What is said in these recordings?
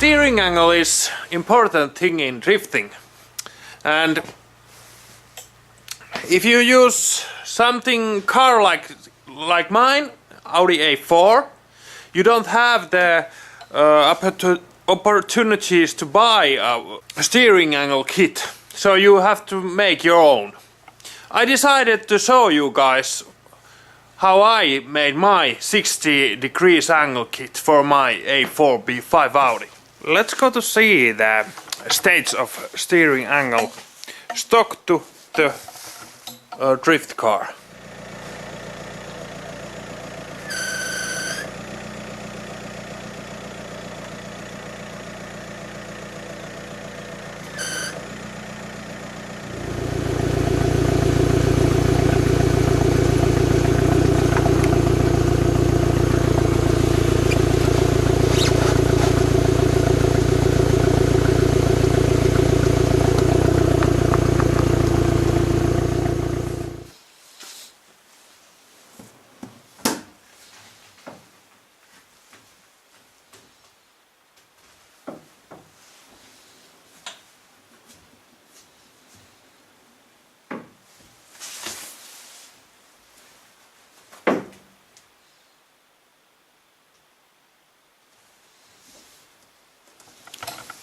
steering angle is important thing in drifting, and if you use something car like mine, Audi A4, you don't have the opportunities to buy a steering angle kit, so you have to make your own. I decided to show you guys how I made my 60 degrees angle kit for my A4 B5 Audi. Let's go to see the stage of steering angle stock to the drift car.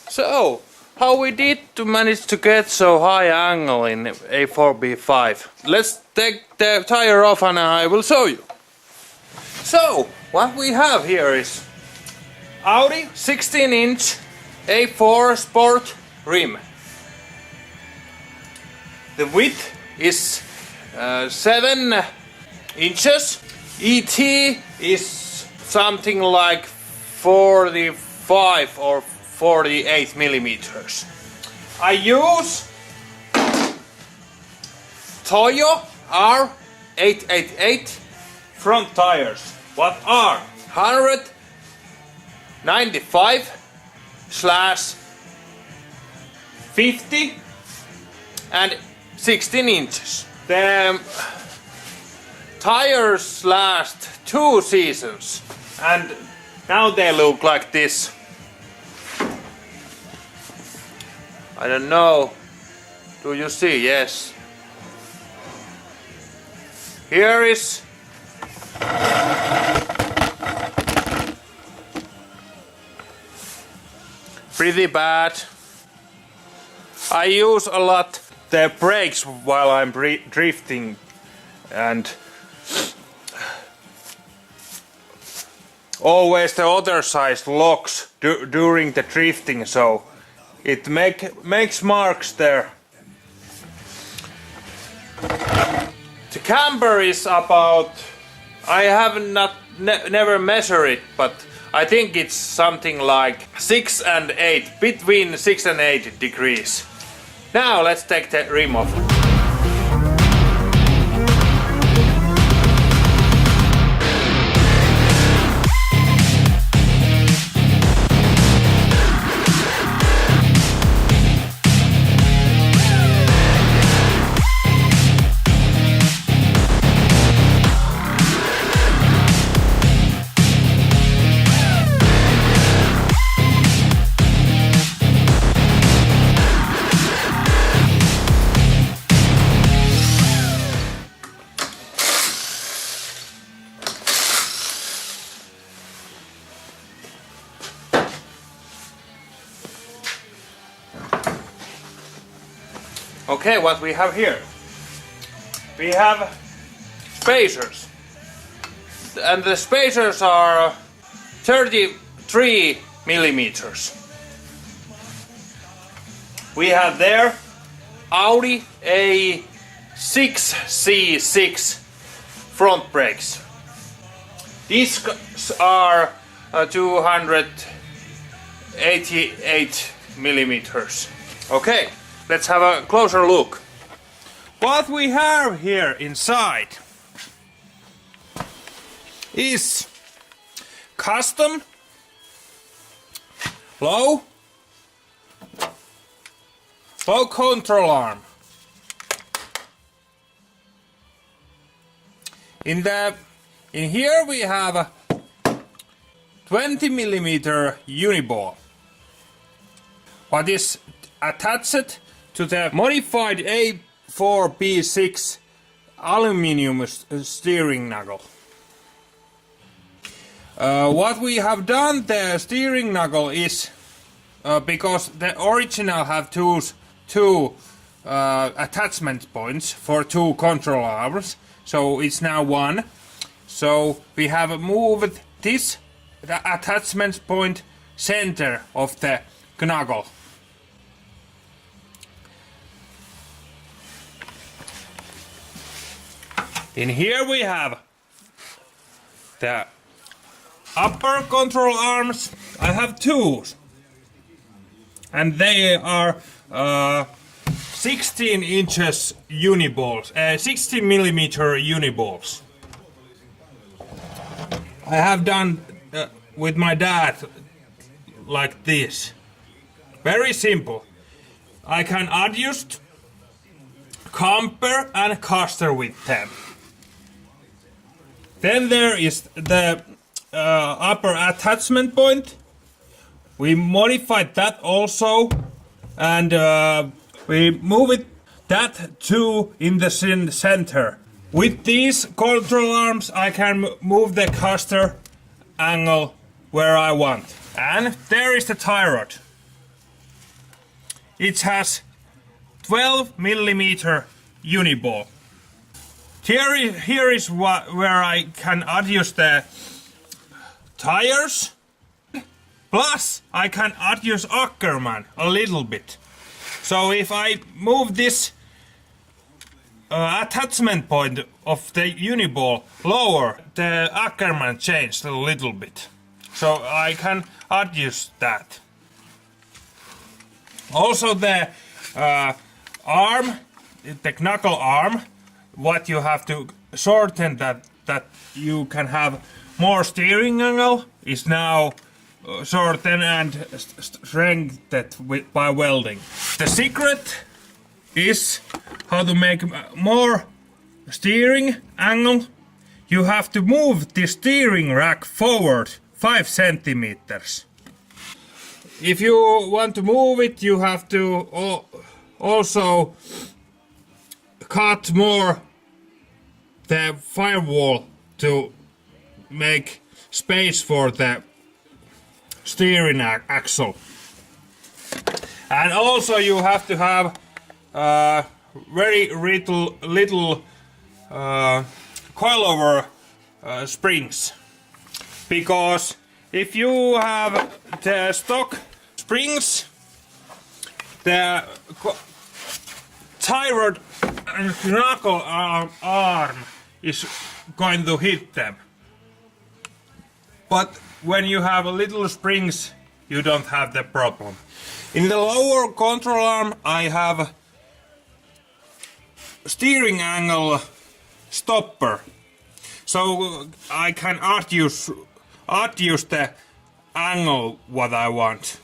So, how we did to manage to get so high angle in A4B5? Let's take the tire off and I will show you. So, what we have here is Audi 16-inch A4 Sport rim. The width is 7 inches. ET is something like 45 or 48 millimeters. I use Toyo R888 front tires. What are 195/50 and 16 inches. The tires last 2 seasons and now they look like this. I don't know. Do you see? Yes. Here is pretty bad. I use a lot the brakes while I'm drifting, and always the other side locks during the drifting, so it makes marks there. The camber is about, I have never measured it, but I think it's something like 6 and 8, between 6 and 8 degrees. Now let's take the rim off. Okay, what we have here? We have spacers. And the spacers are 33 millimeters. We have there Audi A6C6 front brakes. These are 288 millimeters. Okay. Let's have a closer look. What we have here inside is custom low control arm. In here we have a 20 millimeter uniball. but is attached to the modified A4B6 aluminium steering knuckle. What we have done the steering knuckle is because the original have two attachment points for two control arms, so it's now one. So we have moved the attachment point center of the knuckle. In here we have the upper control arms. I have two, and they are 16 inches uniballs, 16 millimeter uniballs. I have done with my dad like this. Very simple. I can adjust camber and caster with them. Then there is the upper attachment point. We modified that also, and we move it that too in the center. With these control arms I can move the caster angle where I want. And there is the tie rod. It has 12 millimeter uniball. Here is where I can adjust the tires. Plus I can adjust Ackerman a little bit. So if I move this attachment point of the uniball lower, the Ackerman changed a little bit. So I can adjust that. Also the arm, the knuckle arm, what you have to shorten that you can have more steering angle is now shortened and strengthened by welding. The secret is how to make more steering angle. You have to move the steering rack forward 5 centimeters. If you want to move it, you have to also cut more the firewall to make space for the steering axle. And also you have to have very little coilover springs, because if you have the stock springs, the tie rod and knuckle arm is going to hit them. But when you have little springs, you don't have the problem. In the lower control arm I have steering angle stopper, so I can adjust the angle what I want.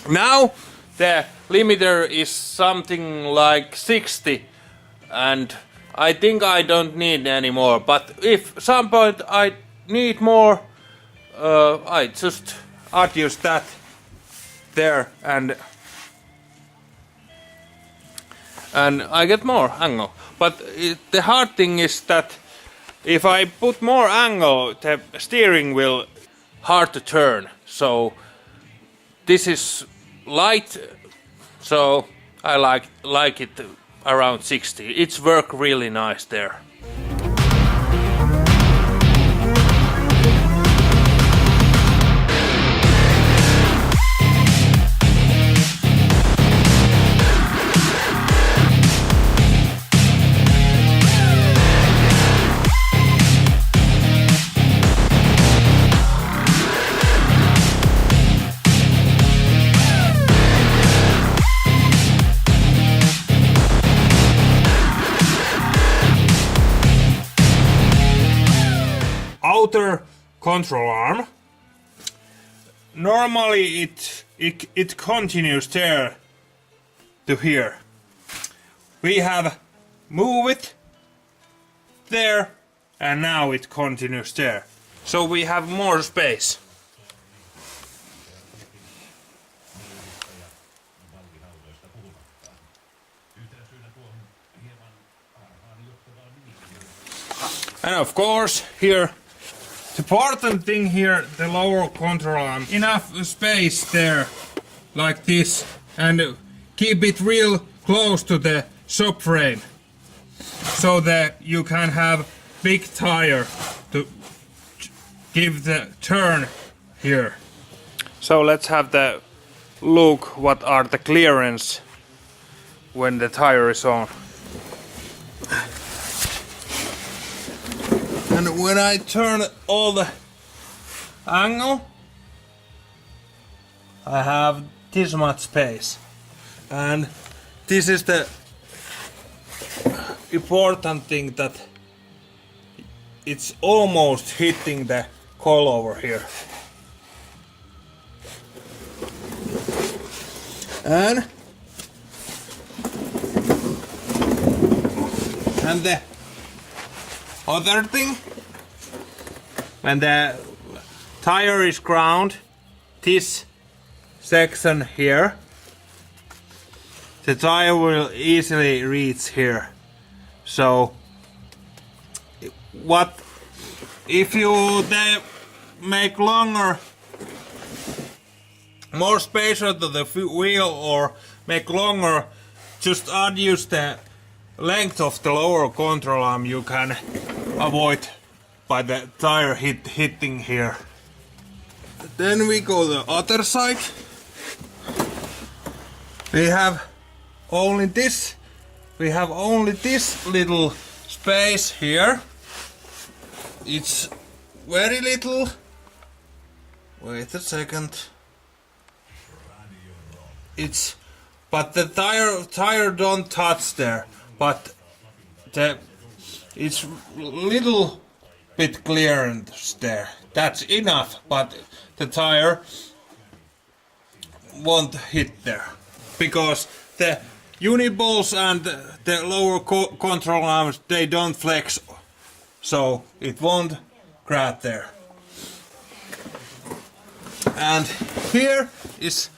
Now the limiter is something like 60, and I think I don't need any more, but if some point I need more, I just adjust that there, and I get more angle. But the hard thing is that if I put more angle, the steering will hard to turn. So this is light, so I like it around 60. It's work really nice there. Outer control arm. Normally it continues there to here. We have moved it there, and now it continues there. So we have more space. And of course here, the important thing here, the lower control arm, enough space there, like this, and keep it real close to the subframe, so that you can have big tire to give the turn here. So let's have the look what are the clearance when the tire is on. And when I turn all the angle, I have this much space. And this is the important thing, that it's almost hitting the coilover here. And the other thing, when the tire is ground, this section here, the tire will easily reach here. So what if you make longer, more space to the wheel, or make longer, just adjust the length of the lower control arm, you can avoid by the tire hitting here. Then we go the other side. We have only this little space here. It's very little. Wait a second. But the tire don't touch there. But it's little bit clearance there. That's enough. But the tire won't hit there, because the uniballs and the lower control arms, they don't flex, so it won't grab there. And here is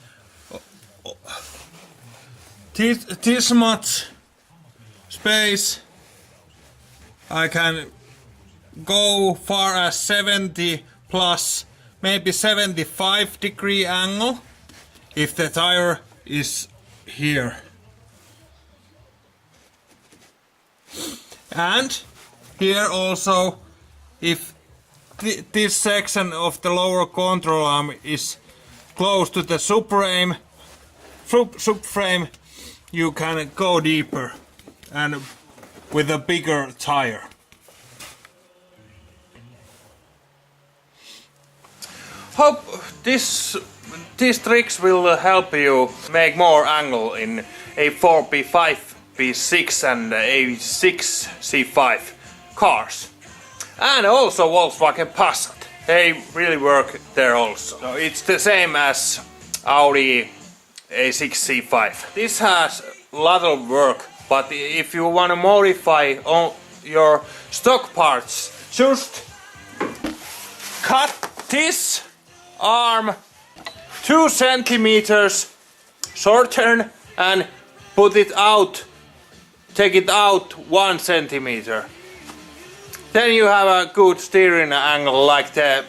this much space. I can go far as 70 plus, maybe 75-degree angle if the tire is here. And here also, if this section of the lower control arm is close to the subframe, you can go deeper and with a bigger tire. Hope these tricks will help you make more angle in A4, B5, B6 and A6, C5 cars. And also Volkswagen Passat. They really work there also. So it's the same as Audi A6, C5. This has a lot of work, but if you want to modify your stock parts, just cut this arm 2 centimeters shorter and put it out, take it out 1 centimeter. Then you have a good steering angle like the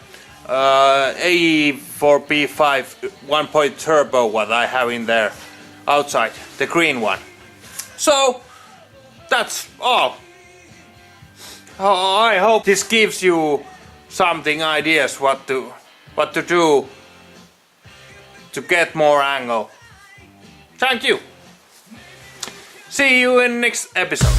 AE4B5 1-point turbo what I have in there outside, the green one. So that's all. I hope this gives you something ideas what to do to get more angle. Thank you. See you in next episode.